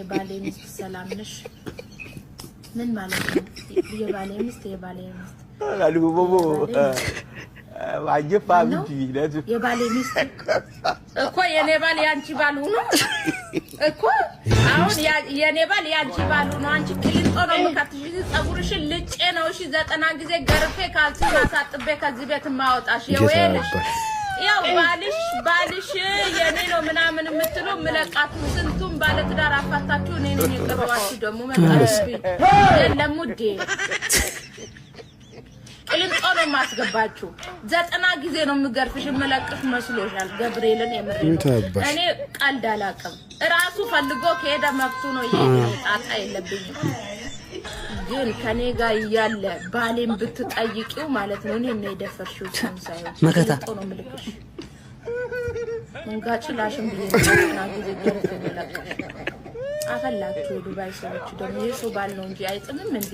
የባሌ ሚስት ሰላም ነሽ ምን ማለት ነው የባሌ ሚስት አልጉቦቦ ዋጀፋ ብቻ ይላል የባሌ ሚስት እኮ የኔ ባል ያንቺ ባል ሆኖ እኮ አሁን የኔ ባል ያንቺ ባል ሆኖ አንቺ ክሊንጦ ነው መካትሽ ጸጉርሽን ልጬ ነው እሺ 90 ጊዜ ገርፌ ካልሲ ማሳጥቤ ከዚህ ቤት ማውጣሽ የወይልሽ ያው ባልሽ የኔ ነው ምናምን የምትሉ መለቃቱ ስንቱም ባለ ትዳር አፋታችሁ እኔ ነኝ የቀረዋችሁ ደግሞ መጣብኝ የለም ውዴ ቅልንጦ ነው ማስገባችሁ 90 ጊዜ ነው ምገርፍሽ መለቅሽ መስሎሻል ገብርኤልን የምሬን እኔ ቀልድ አላቀም ራሱ ፈልጎ ከሄደ መፍቱ ነው ይጣጣ የለብኝም ግን ከኔ ጋር ያለ ባሌን ብትጠይቂው ማለት ነው እኔ ነው የደፈርሽው ሳይሆን መከታ ነው ምልክሽ መንጋጭ ላሽም ቢየና ጊዜ ገርፍ መለቅሽ አፈላችሁ ዱባይ ሰዎች ደግሞ የሱ ባል ነው እንጂ አይጥምም እንዴ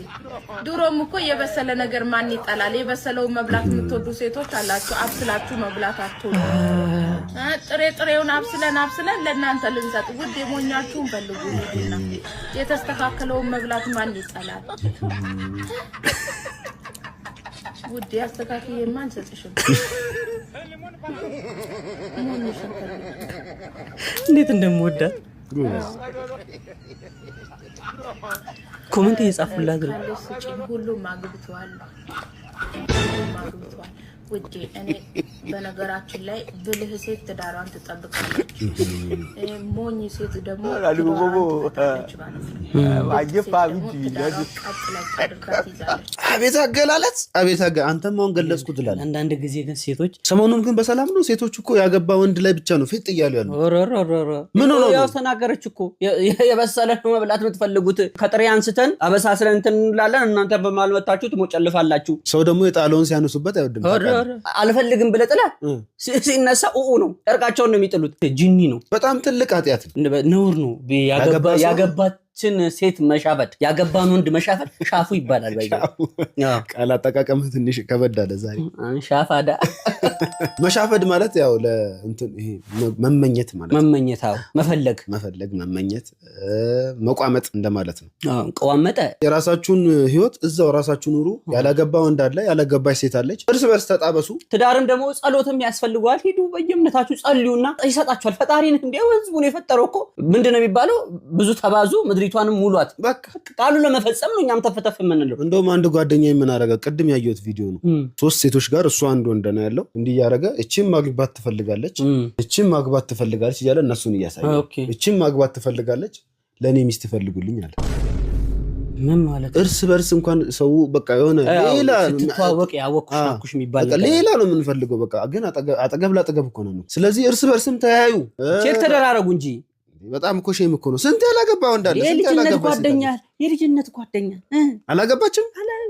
ድሮም እኮ የበሰለ ነገር ማን ይጣላል የበሰለው መብላት የምትወዱ ሴቶች አላችሁ አብስላችሁ መብላት አትወዱ ጥሬውን አብስለን ለእናንተ ልንሰጥ ውድ የሞኛችሁን ፈልጉና የተስተካከለው መብላት ማን ይጣላል ውድ ያስተካክዬ ማን ሰጥሽም እንዴት እንደምወዳት ኮሜንት እየጻፉላት ነው ሁሉም አግብተዋል ውዴ እኔ በነገራችን ላይ ብልህ ሴት ትዳሯን ትጠብቃለች ሞኝ ሴት ደግሞ ዋጀፋ ብቻ ይላል አቤት አገላለጽ አንተም አሁን ገለጽኩት ትላለህ አንዳንድ ጊዜ ግን ሴቶች ሰሞኑን ግን በሰላም ነው ሴቶች እኮ ያገባ ወንድ ላይ ብቻ ነው ፍጥ እያሉ ያሉ ምን ነው ያው ተናገረች እኮ የበሰለ መብላት የምትፈልጉት ከጥሬ አንስተን አበሳስለን እንትን እንላለን እናንተ በማልመታችሁ ትሞጨልፋላችሁ ሰው ደግሞ የጣለውን ሲያነሱበት አይወድም አልፈልግም ብለህ ጥላ ሲነሳ ነው እርቃቸውን ነው የሚጥሉት ጂኒ ነው በጣም ትልቅ ኃጢአት ነውር ነው ያገባችን ሴት መሻፈድ ያገባን ወንድ መሻፈድ ሻፉ ይባላል ቃል አጠቃቀም ትንሽ ከበድ አለ ዛሬ ሻፋዳ መሻፈድ ማለት ያው ለእንትን ይሄ መመኘት ማለት መመኘት መፈለግ መመኘት መቋመጥ እንደማለት ነው ቀዋመጠ የራሳችሁን ህይወት እዛው ራሳችሁ ኑሩ ያላገባ ወንድ አለ ያላገባች ሴት አለች እርስ በርስ ተጣበሱ ትዳርም ደግሞ ጸሎትም ያስፈልጋል ሂዱ በየእምነታችሁ ጸልዩና ይሰጣችኋል ፈጣሪን እንደው ህዝቡን የፈጠረው እኮ ምንድነው የሚባለው ብዙ ተባዙ ምድሪቷንም ሙሏት በቃ ቃሉ ለመፈጸም ነው እኛም ተፈተፍ የምንለው እንደውም አንድ ጓደኛዬ ምን አረጋ ቅድም ያየሁት ቪዲዮ ነው 3 ሴቶች ጋር እሱ አንድ ወንድ ነው ያለው እንዲህ ያረጋ እቺም ማግባት ትፈልጋለች እያለ እነሱን እያሳየ እቺም ማግባት ትፈልጋለች ለኔ ሚስት ፈልጉልኝ አለ ምን ማለት እርስ በርስ እንኳን ሰው በቃ የሆነ ሌላ ተዋወቅ ያወቅኩሽ የሚባል ሌላ ነው የምንፈልገው በቃ ግን አጠገብ ላጠገብ እኮ ነው ስለዚህ እርስ በርስም ተያዩ ቼክ ተደራረጉ እንጂ በጣም እኮ ሼም እኮ ነው ስንት ያላገባው እንዳለ የልጅነት ጓደኛ አላገባችም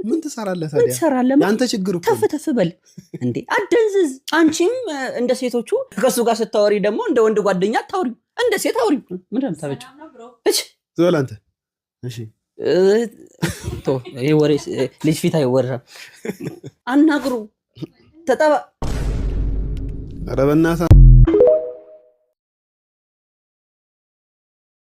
ምን ትሰራለህ ታዲያ ያንተ ችግር እኮ ተፍተፍ በል እንዴ አደንዝዝ አንቺም እንደ ሴቶቹ ከሱ ጋር ስታወሪ ደግሞ እንደ ወንድ ጓደኛ አታውሪ እንደ ሴት አውሪ ምንድነው ታበጭው እሺ ዘላንተ እሺ ይሄ ወሬ ልጅ ፊት አይወራ አናግሩ ተጠባ ኧረ በእናትህ